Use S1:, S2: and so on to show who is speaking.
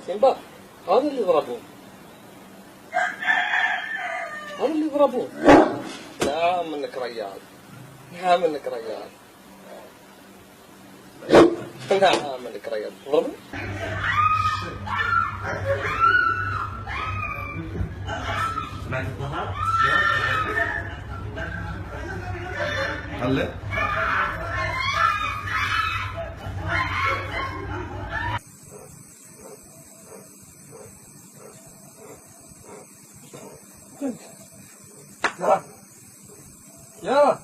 S1: سيمبا، هذا اللي يضربون، هذا اللي يضربون. لا منك ريال، لا منك ريال، لا منك ريال تضربني.
S2: هلا
S1: يا